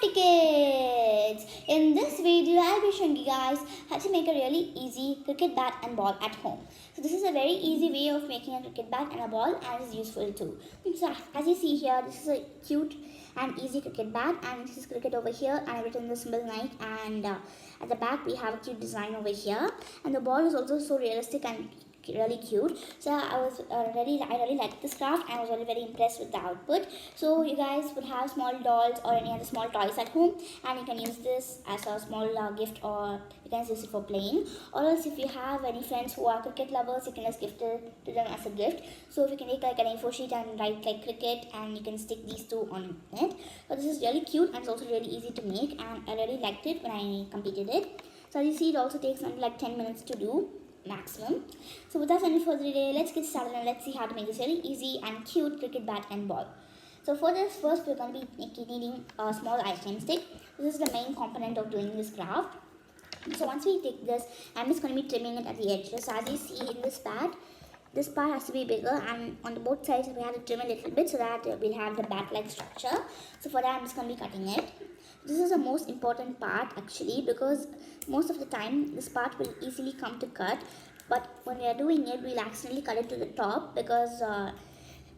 Crafty Kids! In this video, I'll be showing you guys how to make a really easy cricket bat and ball at home. So this is a very easy way of making a cricket bat and a ball, and it's useful too. So as you see here, this is a cute and easy cricket bat, and this is cricket over here, and I've written the symbol Nike, and at the back we have a cute design over here, and the ball is also so realistic and really cute. So I really liked this craft, and I was very impressed with the output. So you guys would have small dolls or any other small toys at home, and you can use this as a small gift, or you can use it for playing, or else if you have any friends who are cricket lovers, you can just gift it to them as a gift. So if you can take like an A4 sheet and write like cricket, and you can stick these two on it. So this is really cute, and it's also really easy to make, and I really liked it when I completed it. So as you see, it also takes only like 10 minutes to do maximum. So without any further delay, let's get started and let's see how to make this really easy and cute cricket bat and ball. So for this, first we're going to be needing a small ice cream stick. This is the main component of doing this craft. So once we take this, I'm just going to be trimming it at the edges. So as you see in this bat, this part has to be bigger, and on the both sides we have to trim a little bit so that we'll have the bat-like structure. So for that, I'm just going to be cutting it. This is the most important part actually, because most of the time this part will easily come to cut, but when we are doing it, we'll accidentally cut it to the top, because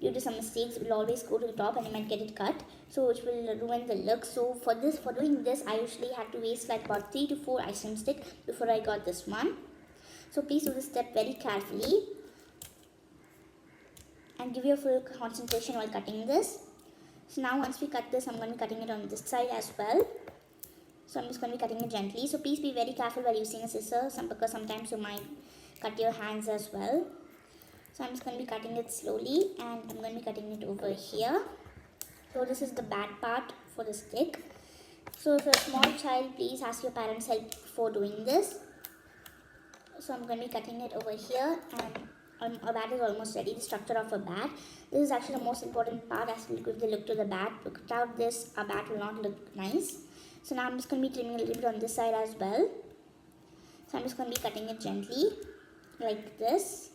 due to some mistakes we'll always go to the top and you might get it cut, so which will ruin the look. So for doing this, I usually had to waste like about 3 to 4 ice cream sticks before I got this one. So please do this step very carefully and give your full concentration while cutting this. So now once we cut this, I'm going to be cutting it on this side as well. So I'm just going to be cutting it gently. So please be very careful while using a scissors, because sometimes you might cut your hands as well. So I'm just going to be cutting it slowly, and I'm going to be cutting it over here. So this is the bat part for the stick. So if you're a small child, please ask your parents' help for doing this. So I'm going to be cutting it over here, and a bat is almost ready. The structure of a bat. This is actually the most important part, as it will give the look to the bat. Without this, a bat will not look nice. So now I'm just going to be trimming a little bit on this side as well. So I'm just going to be cutting it gently like this.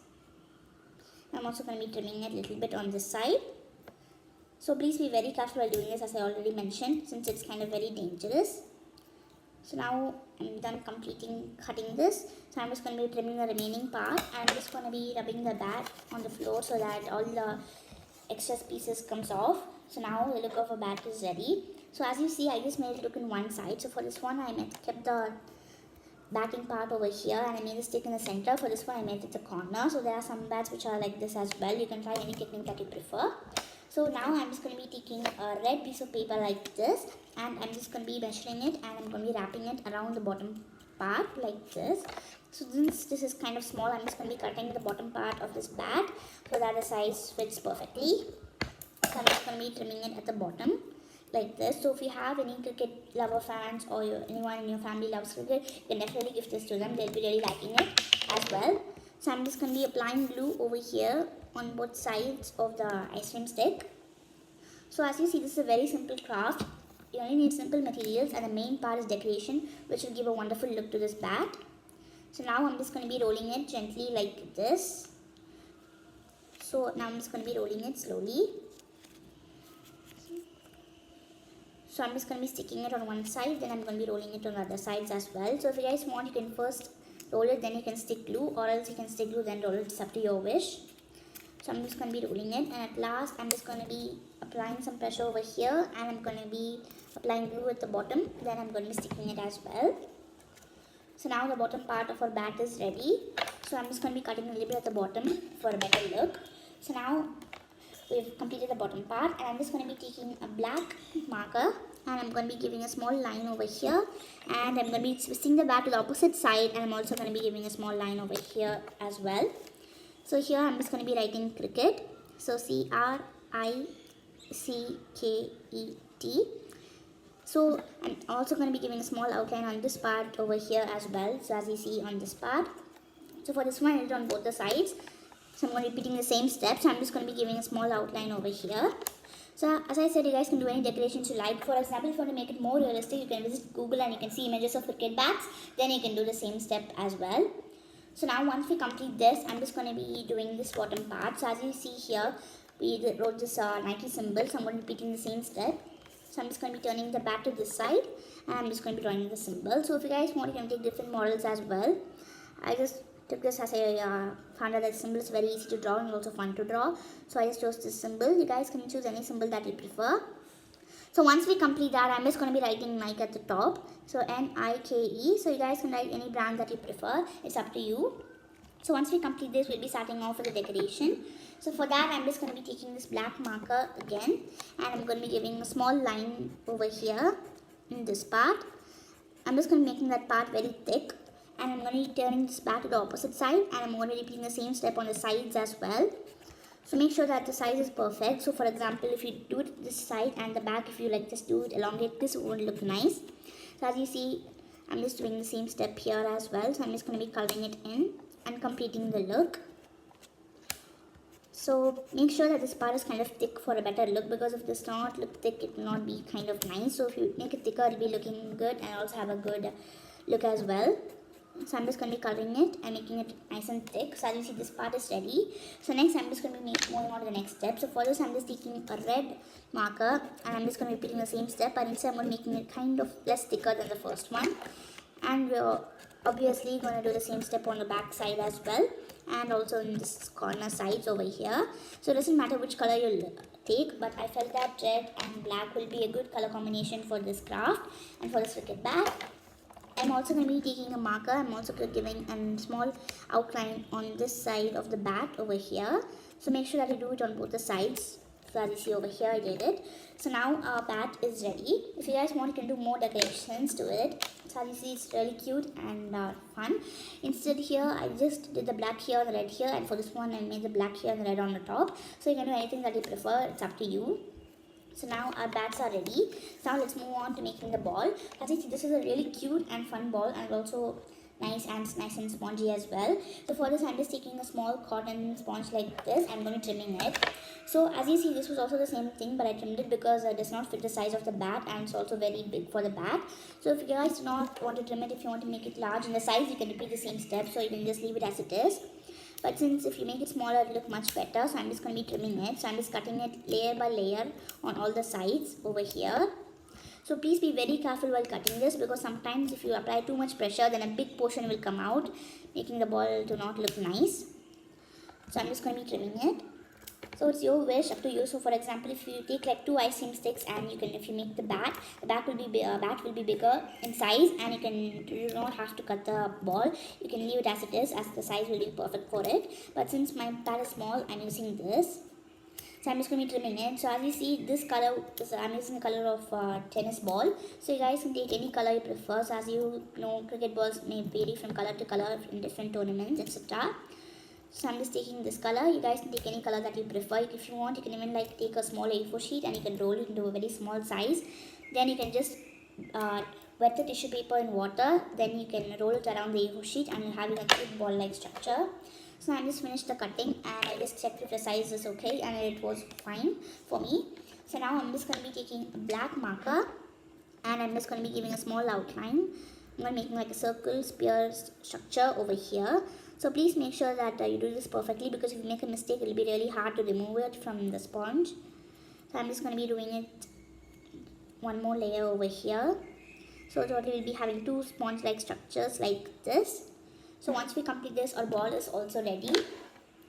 I'm also going to be trimming it a little bit on this side. So please be very careful while doing this, as I already mentioned, since it's kind of very dangerous. So now I'm done cutting this. So I'm just going to be trimming the remaining part, and I'm just going to be rubbing the bat on the floor so that all the excess pieces comes off. So now the look of a bat is ready. So as you see, I just made it look in one side. So for this one, I kept the backing part over here, and I made the stick in the center. For this one, I made it the corner. So there are some bats which are like this as well. You can try any technique that you prefer. So now I'm just going to be taking a red piece of paper like this, and I'm just going to be measuring it, and I'm going to be wrapping it around the bottom part like this. So since this is kind of small, I'm just going to be cutting the bottom part of this bat so that the size fits perfectly. So I'm just going to be trimming it at the bottom like this. So if you have any cricket lover fans, or anyone in your family loves cricket, you can definitely give this to them. They'll be really liking it as well. So I'm just going to be applying glue over here on both sides of the ice cream stick. So as you see, this is a very simple craft. You only need simple materials, and the main part is decoration, which will give a wonderful look to this bat. So now I'm just going to be rolling it gently like this. So now I'm just going to be rolling it slowly. So I'm just going to be sticking it on one side, then I'm going to be rolling it on the other sides as well. So if you guys want, you can first roll it, then you can stick glue, or else you can stick glue then roll it. It's up to your wish. So I'm just going to be rolling it, and at last I'm just going to be applying some pressure over here, and I'm going to be applying glue at the bottom, then I'm going to be sticking it as well. So now the bottom part of our bat is ready. So I'm just going to be cutting a little bit at the bottom for a better look. So now we've completed the bottom part, and I'm just going to be taking a black marker, and I'm going to be giving a small line over here, and I'm going to be twisting the bat to the opposite side, and I'm also going to be giving a small line over here as well. So here I'm just going to be writing cricket. So CRICKET. So I'm also going to be giving a small outline on this part over here as well. So as you see on this part. So for this one, I did it on both the sides. So I'm going to be repeating the same steps. I'm just going to be giving a small outline over here. So as I said, you guys can do any decorations you like. For example, if you want to make it more realistic, you can visit Google and you can see images of cricket bats. Then you can do the same step as well. So now once we complete this, I'm just going to be doing this bottom part. So as you see here, we wrote this Nike symbol. So I'm going to be repeating the same step. So I'm just going to be turning the bat to this side, and I'm just going to be drawing the symbol. So if you guys want, you can take different models as well. I just took this as I found out that symbol is very easy to draw and also fun to draw. So I just chose this symbol. You guys can choose any symbol that you prefer. So once we complete that, I'm just going to be writing Nike at the top. So Nike. So you guys can write any brand that you prefer. It's up to you. So once we complete this, we'll be starting off with the decoration. So for that, I'm just going to be taking this black marker again, and I'm going to be giving a small line over here in this part. I'm just going to be making that part very thick, and I'm going to be turning this back to the opposite side, and I'm going to be repeating the same step on the sides as well. So make sure that the size is perfect. So for example, if you do it this side and the back, if you like just do it elongate, this won't look nice. So as you see, I'm just doing the same step here as well. So I'm just going to be coloring it in and completing the look. So make sure that this part is kind of thick for a better look, because if this does not look thick, it will not be kind of nice. So if you make it thicker, it will be looking good and also have a good look as well. So I'm just going to be coloring it and making it nice and thick. So as you see, this part is ready. So next I'm just going to be moving on to the next step. So for this, I'm just taking a red marker and I'm just going to be repeating the same step, but instead I'm going to be making it kind of less thicker than the first one. And we're obviously going to do the same step on the back side as well, and also in this corner sides over here. So it doesn't matter which color you take, but I felt that red and black will be a good color combination for this craft and for this wicket bat. I'm also going to be taking a marker. I'm also giving a small outline on this side of the bat over here. So make sure that you do it on both the sides. So as you see over here, I did it. So now our bat is ready. If you guys want, you can do more decorations to it. So as you see, it's really cute and fun. Instead here, I just did the black here and the red here. And for this one, I made the black here and the red on the top. So you can do anything that you prefer. It's up to you. So now our bats are ready. So now let's move on to making the ball. As you see, this is a really cute and fun ball, and also nice and spongy as well. So for this, I'm just taking a small cotton sponge like this. I'm going to trimming it. So as you see, this was also the same thing, but I trimmed it because it does not fit the size of the bat, and it's also very big for the bat. So if you guys do not want to trim it, if you want to make it large in the size, you can repeat the same step. So you can just leave it as it is. But since if you make it smaller, it will look much better. So I'm just going to be trimming it. So I'm just cutting it layer by layer on all the sides over here. So please be very careful while cutting this, because sometimes if you apply too much pressure, then a big portion will come out, making the ball to not look nice. So I'm just going to be trimming it. So it's your wish, up to you. So for example, if you take like 2 ice cream sticks and if you make the bat will be bigger in size, and you do not have to cut the ball. You can leave it as it is, as the size will be perfect for it. But since my bat is small, I'm using this. So I'm just going to be trimming it. So as you see, this color I'm using the color of tennis ball. So you guys can take any color you prefer. So as you know, cricket balls may vary from color to color in different tournaments, etc. So I'm just taking this color. You guys can take any color that you prefer. If you want, you can even like take a small A4 sheet and you can roll it into a very small size. Then you can just wet the tissue paper in water. Then you can roll it around the A4 sheet and you'll have a cute ball-like structure. So I just finished the cutting and I just checked if the size is okay, and it was fine for me. So now I'm just going to be taking a black marker and I'm just going to be giving a small outline. I'm going to be making like a circle spear structure over here. So please make sure that you do this perfectly, because if you make a mistake, it will be really hard to remove it from the sponge. So I'm just going to be doing it one more layer over here. So totally we'll be having 2 sponge-like structures like this. So once we complete this, our ball is also ready.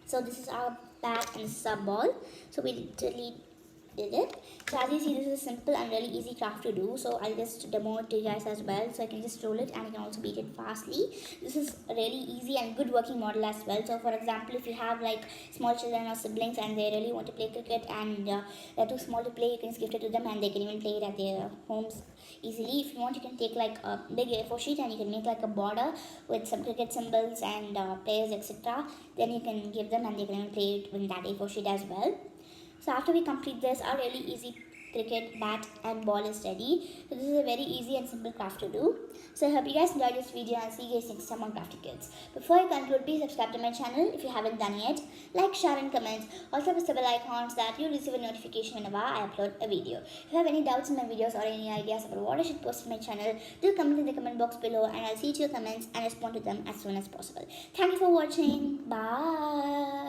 So this is our bat and this is our ball. So we literally did it. So as you see, this is a simple and really easy craft to do. So I'll just demo it to you guys as well. So I can just roll it and you can also beat it fastly. This is a really easy and good working model as well. So for example, if you have like small children or siblings and they really want to play cricket and they're too small to play, you can just gift it to them and they can even play it at their homes easily. If you want, you can take like a big A4 sheet and you can make like a border with some cricket symbols and players, etc. Then you can give them and they can even play it with that A4 sheet as well. So after we complete this, our really easy cricket bat and ball is ready. So this is a very easy and simple craft to do. So I hope you guys enjoyed this video and see you guys next time on Crafty Kids. Before I conclude, please subscribe to my channel if you haven't done yet. Like, share and comment. Also press the bell icon so that you'll receive a notification whenever I upload a video. If you have any doubts in my videos or any ideas about what I should post in my channel, do comment in the comment box below and I'll see to your comments and respond to them as soon as possible. Thank you for watching. Bye.